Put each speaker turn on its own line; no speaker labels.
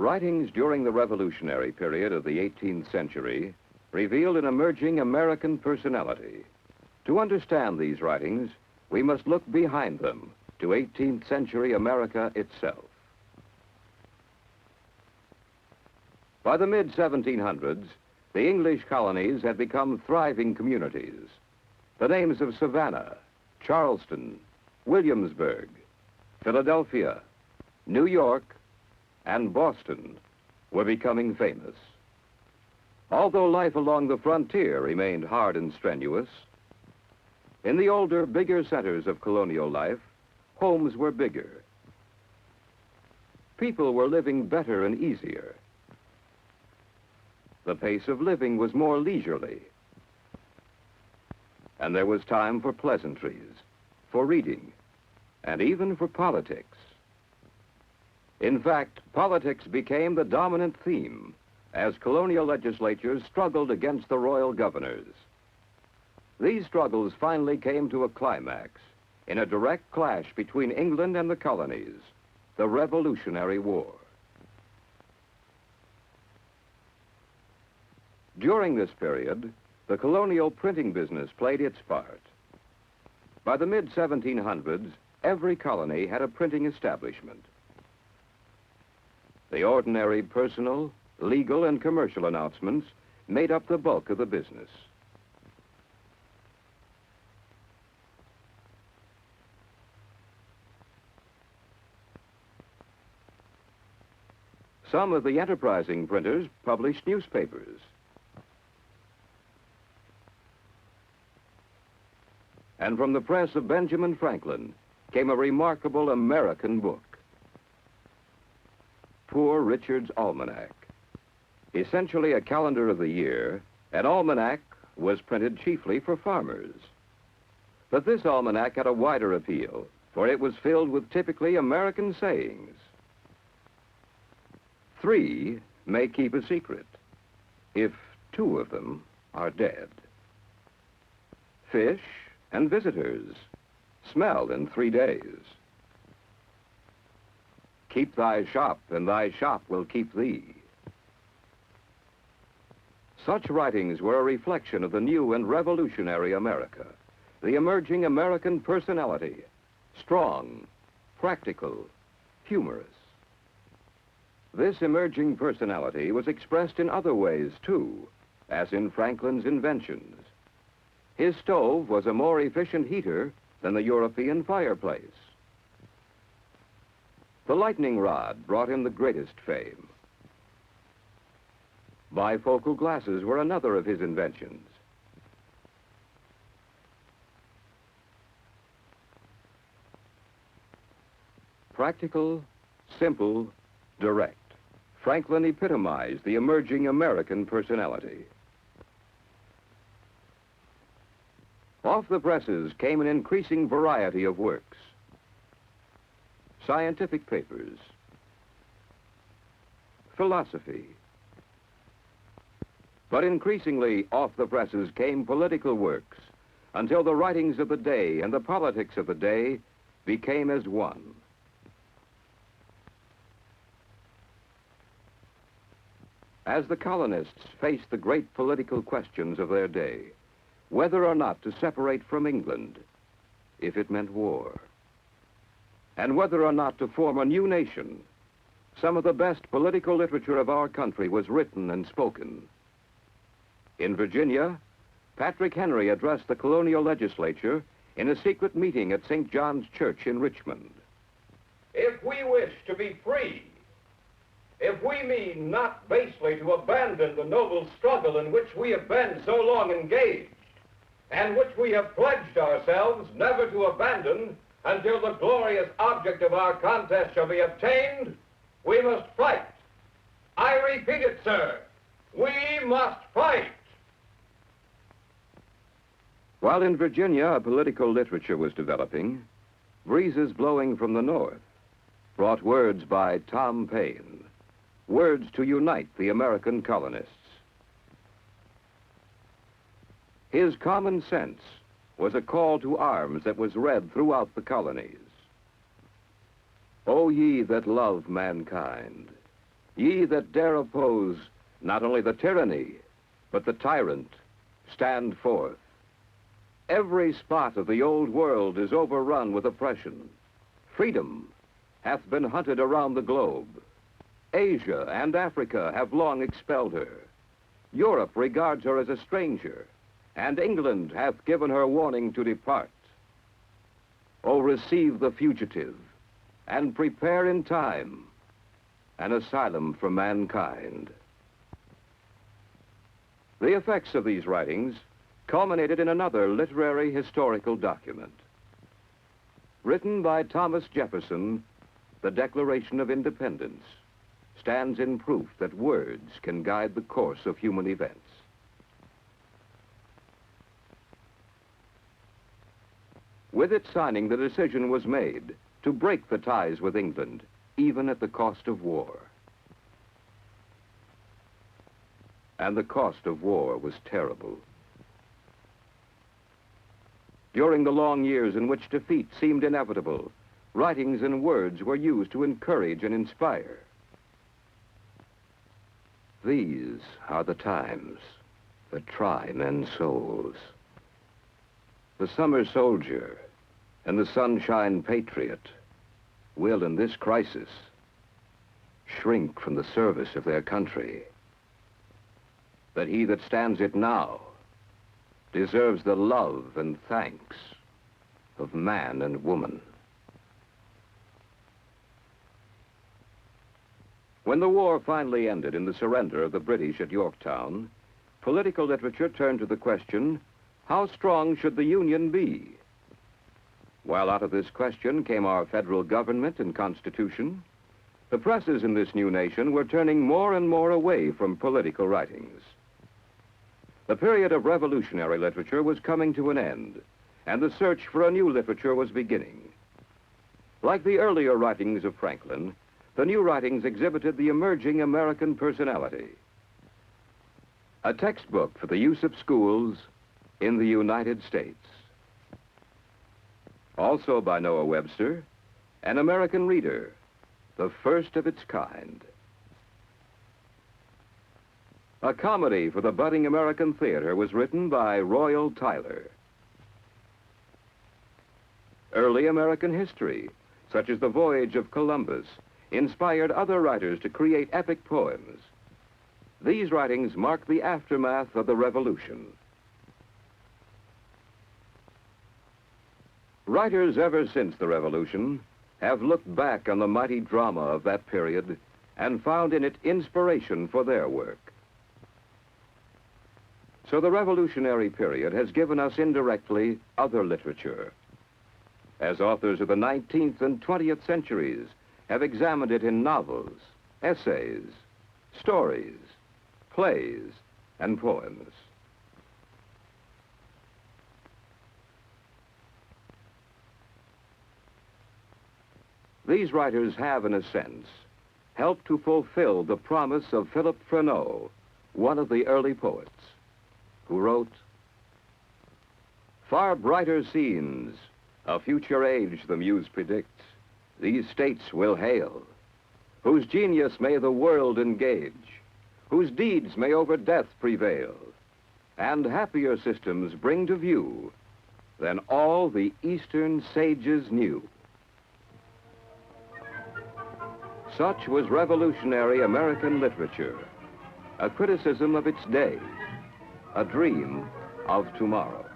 Writings during the revolutionary period of the 18th century revealed an emerging American personality. To understand these writings, we must look behind them to 18th century America itself. By the mid-1700s, the English colonies had become thriving communities. The names of Savannah, Charleston, Williamsburg, Philadelphia, New York, and Boston were becoming famous. Although life along the frontier remained hard and strenuous, in the older, bigger centers of colonial life, homes were bigger. People were living better and easier. The pace of living was more leisurely. And there was time for pleasantries, for reading, and even for politics. In fact, politics became the dominant theme as colonial legislatures struggled against the royal governors. These struggles finally came to a climax in a direct clash between England and the colonies, the Revolutionary War. During this period, the colonial printing business played its part. By the mid-1700s, every colony had a printing establishment. The ordinary personal, legal, and commercial announcements made up the bulk of the business. Some of the enterprising printers published newspapers. And from the press of Benjamin Franklin came a remarkable American book, Poor Richard's Almanac. Essentially a calendar of the year, an almanac was printed chiefly for farmers. But this almanac had a wider appeal, for it was filled with typically American sayings. 3 may keep a secret if 2 of them are dead. Fish and visitors smell in 3 days. Keep thy shop, and thy shop will keep thee. Such writings were a reflection of the new and revolutionary America, the emerging American personality, strong, practical, humorous. This emerging personality was expressed in other ways, too, as in Franklin's inventions. His stove was a more efficient heater than the European fireplace. The lightning rod brought him the greatest fame. Bifocal glasses were another of his inventions. Practical, simple, direct. Franklin epitomized the emerging American personality. Off the presses came an increasing variety of works. Scientific papers, philosophy. But increasingly off the presses came political works until the writings of the day and the politics of the day became as one. As the colonists faced the great political questions of their day, whether or not to separate from England, if it meant war, and whether or not to form a new nation, some of the best political literature of our country was written and spoken. In Virginia, Patrick Henry addressed the colonial legislature in a secret meeting at St. John's Church in Richmond.
If we wish to be free, if we mean not basely to abandon the noble struggle in which we have been so long engaged, and which we have pledged ourselves never to abandon until the glorious object of our contest shall be obtained, we must fight. I repeat it, sir, we must fight.
While in Virginia a political literature was developing, breezes blowing from the north brought words by Thomas Paine, words to unite the American colonists. His common sense was a call to arms that was read throughout the colonies. O ye that love mankind, Ye that dare oppose not only the tyranny, but the tyrant, stand forth. Every spot of the old world is overrun with oppression. Freedom hath been hunted around the globe. Asia and Africa have long expelled her. Europe regards her as a stranger, and England hath given her warning to depart. O receive the fugitive, and prepare in time an asylum for mankind. The effects of these writings culminated in another literary historical document. Written by Thomas Jefferson, the Declaration of Independence stands in proof that words can guide the course of human events. With its signing, the decision was made to break the ties with England, even at the cost of war. And the cost of war was terrible. During the long years in which defeat seemed inevitable, writings and words were used to encourage and inspire. These are the times that try men's souls. The summer soldier and the sunshine patriot will, in this crisis, shrink from the service of their country. But he that stands it now deserves the love and thanks of man and woman. When the war finally ended in the surrender of the British at Yorktown, political literature turned to the question, how strong should the Union be? While out of this question came our federal government and Constitution, the presses in this new nation were turning more and more away from political writings. The period of revolutionary literature was coming to an end, and the search for a new literature was beginning. Like the earlier writings of Franklin, the new writings exhibited the emerging American personality. A textbook for the use of schools in the United States. Also by Noah Webster, An American Reader, the first of its kind. A comedy for the budding American theater was written by Royal Tyler. Early American history, such as the voyage of Columbus, inspired other writers to create epic poems. These writings mark the aftermath of the Revolution. Writers ever since the Revolution have looked back on the mighty drama of that period and found in it inspiration for their work. So the revolutionary period has given us indirectly other literature, as authors of the 19th and 20th centuries have examined it in novels, essays, stories, plays, and poems. These writers have, in a sense, helped to fulfill the promise of Philip Freneau, one of the early poets, who wrote, "Far brighter scenes, a future age the muse predicts, these states will hail, whose genius may the world engage, whose deeds may over death prevail, and happier systems bring to view than all the Eastern sages knew." Such was revolutionary American literature, a criticism of its day, a dream of tomorrow.